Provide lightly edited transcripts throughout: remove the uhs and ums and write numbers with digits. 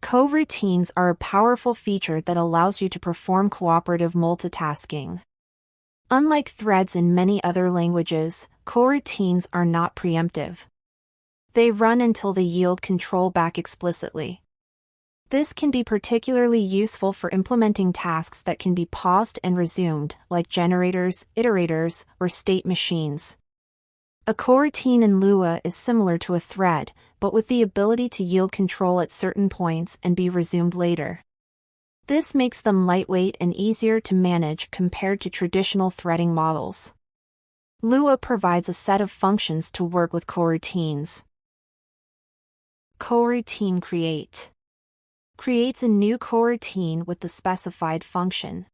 Coroutines are a powerful feature that allows you to perform cooperative multitasking. Unlike threads in many other languages, coroutines are not preemptive. They run until they yield control back explicitly. This can be particularly useful for implementing tasks that can be paused and resumed, like generators, iterators, or state machines. A coroutine in Lua is similar to a thread, but with the ability to yield control at certain points and be resumed later. This makes them lightweight and easier to manage compared to traditional threading models. Lua provides a set of functions to work with coroutines. Coroutine create creates a new coroutine with the specified function.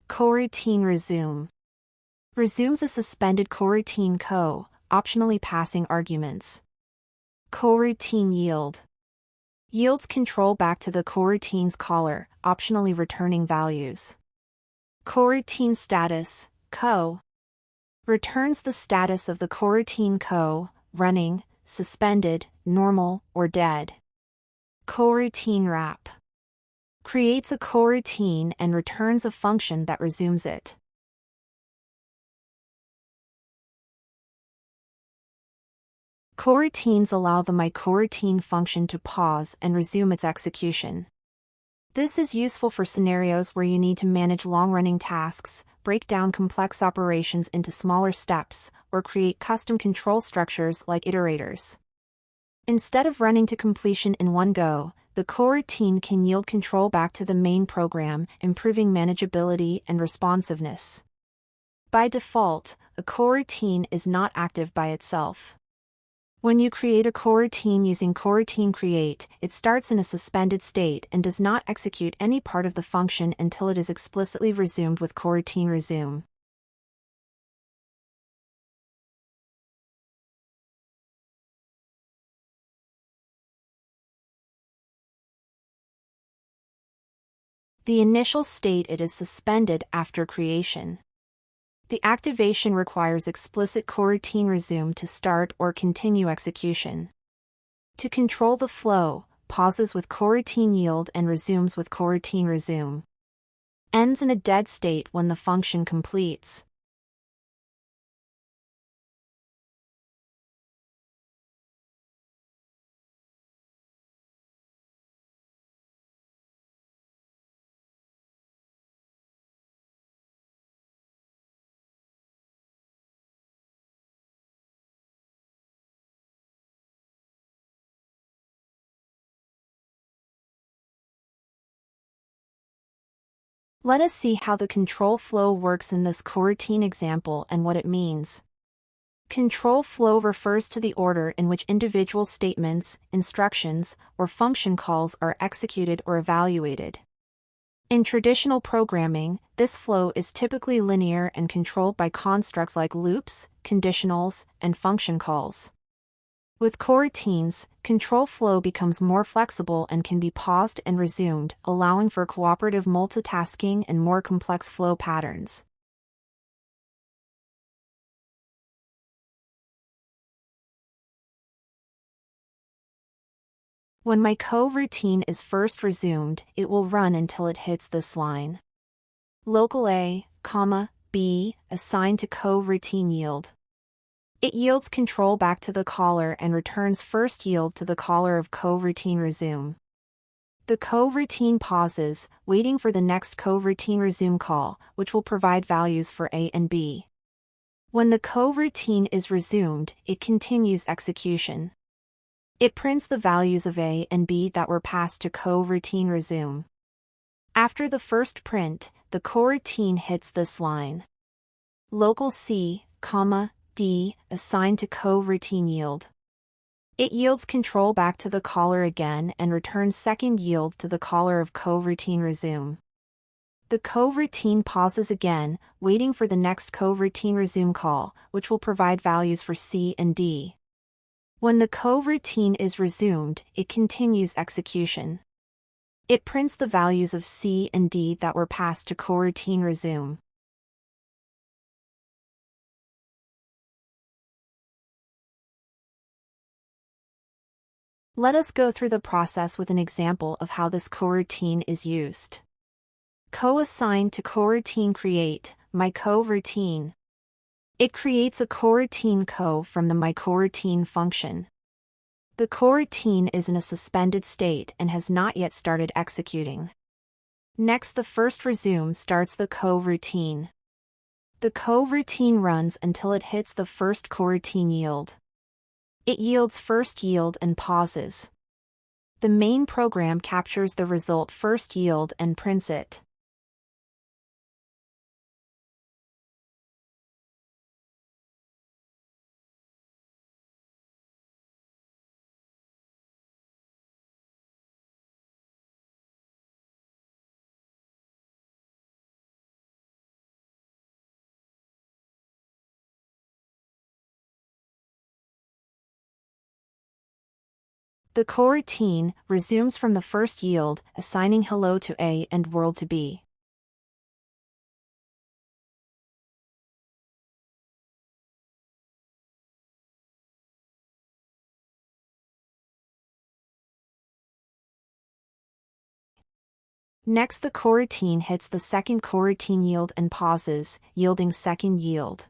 Coroutine resume resumes a suspended coroutine optionally passing arguments. Coroutine yield yields control back to the coroutine's caller, optionally returning values. Coroutine status returns the status of the coroutine running, suspended, normal, or dead. Coroutine wrap creates a coroutine and returns a function that resumes it. Coroutines allow the myCoroutine function to pause and resume its execution. This is useful for scenarios where you need to manage long-running tasks, break down complex operations into smaller steps, or create custom control structures like iterators. Instead of running to completion in one go, the coroutine can yield control back to the main program, improving manageability and responsiveness. By default, a coroutine is not active by itself. When you create a coroutine using coroutine create, it starts in a suspended state and does not execute any part of the function until it is explicitly resumed with coroutine resume. The initial state it is suspended after creation. The activation requires explicit coroutine resume to start or continue execution. To control the flow, pauses with coroutine yield and resumes with coroutine resume. Ends in a dead state when the function completes. Let us see how the control flow works in this coroutine example and what it means. Control flow refers to the order in which individual statements, instructions, or function calls are executed or evaluated. In traditional programming, this flow is typically linear and controlled by constructs like loops, conditionals, and function calls. With coroutines, control flow becomes more flexible and can be paused and resumed, allowing for cooperative multitasking and more complex flow patterns. When my coroutine is first resumed, it will run until it hits this line. Local A, B, assigned to coroutine yield. It yields control back to the caller and returns first yield to the caller of coroutine resume. The coroutine pauses, waiting for the next coroutine resume call, which will provide values for A and B. When the coroutine is resumed, it continues execution. It prints the values of A and B that were passed to coroutine resume. After the first print, the coroutine hits this line. Local C, D, assigned to coroutine yield. It yields control back to the caller again and returns second yield to the caller of coroutine resume. The coroutine pauses again, waiting for the next coroutine resume call, which will provide values for C and D. When the coroutine is resumed, it continues execution. It prints the values of C and D that were passed to coroutine resume. Let us go through the process with an example of how this coroutine is used. Co-assign to coroutine create my coroutine. It creates a coroutine from the myCoroutine function. The coroutine is in a suspended state and has not yet started executing. Next, the first resume starts the coroutine. The coroutine runs until it hits the first coroutine yield. It yields first yield and pauses. The main program captures the result first yield and prints it. The coroutine resumes from the first yield, assigning hello to A and world to B. Next, the coroutine hits the second coroutine yield and pauses, yielding second yield.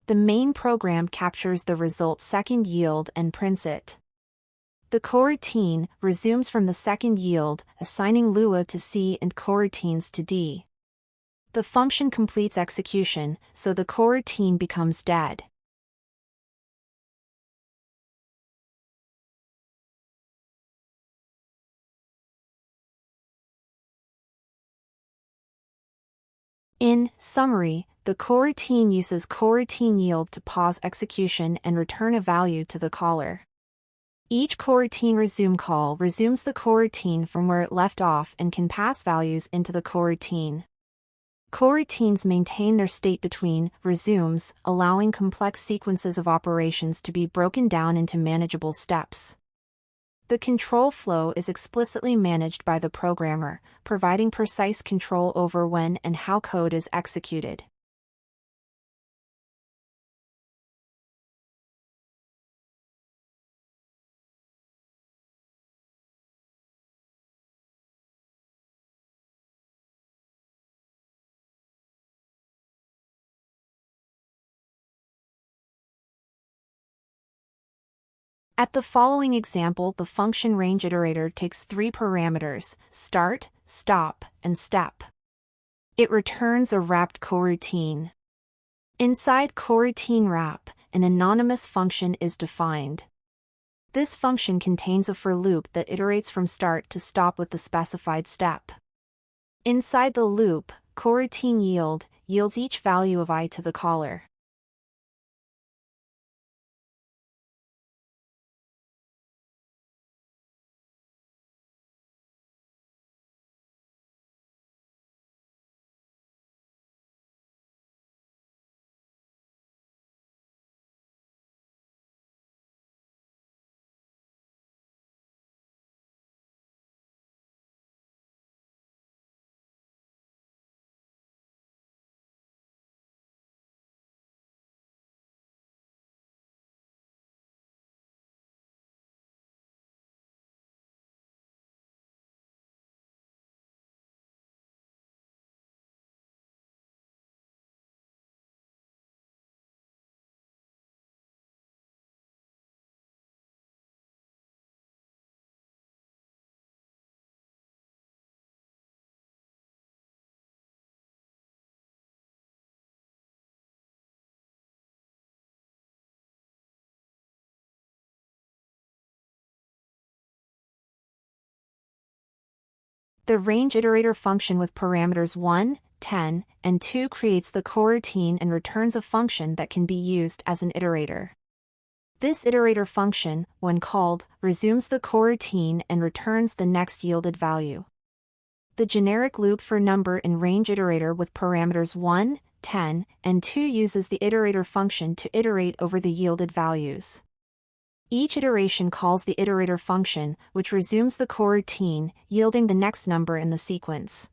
The main program captures the result second yield and prints it. The coroutine resumes from the second yield, assigning Lua to C and coroutines to D. The function completes execution, so the coroutine becomes dead. In summary, the coroutine uses coroutine yield to pause execution and return a value to the caller. Each coroutine resume call resumes the coroutine from where it left off and can pass values into the coroutine. Coroutines maintain their state between resumes, allowing complex sequences of operations to be broken down into manageable steps. The control flow is explicitly managed by the programmer, providing precise control over when and how code is executed. At the following example, the function range iterator takes three parameters: start, stop, and step. It returns a wrapped coroutine. Inside coroutine wrap, an anonymous function is defined. This function contains a for loop that iterates from start to stop with the specified step. Inside the loop, coroutine yields each value of I to the caller. The range iterator function with parameters 1, 10, and 2 creates the coroutine and returns a function that can be used as an iterator. This iterator function, when called, resumes the coroutine and returns the next yielded value. The generic loop for number in range iterator with parameters 1, 10, and 2 uses the iterator function to iterate over the yielded values. Each iteration calls the iterator function, which resumes the coroutine, yielding the next number in the sequence.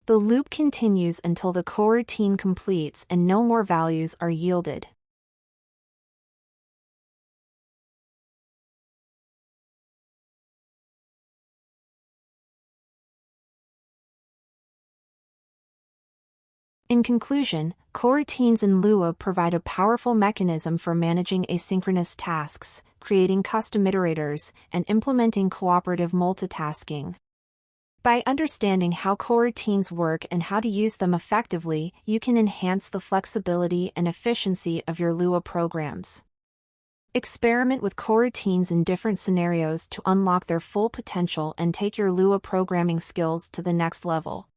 The loop continues until the coroutine completes and no more values are yielded. In conclusion, coroutines in Lua provide a powerful mechanism for managing asynchronous tasks, creating custom iterators, and implementing cooperative multitasking. By understanding how coroutines work and how to use them effectively, you can enhance the flexibility and efficiency of your Lua programs. Experiment with coroutines in different scenarios to unlock their full potential and take your Lua programming skills to the next level.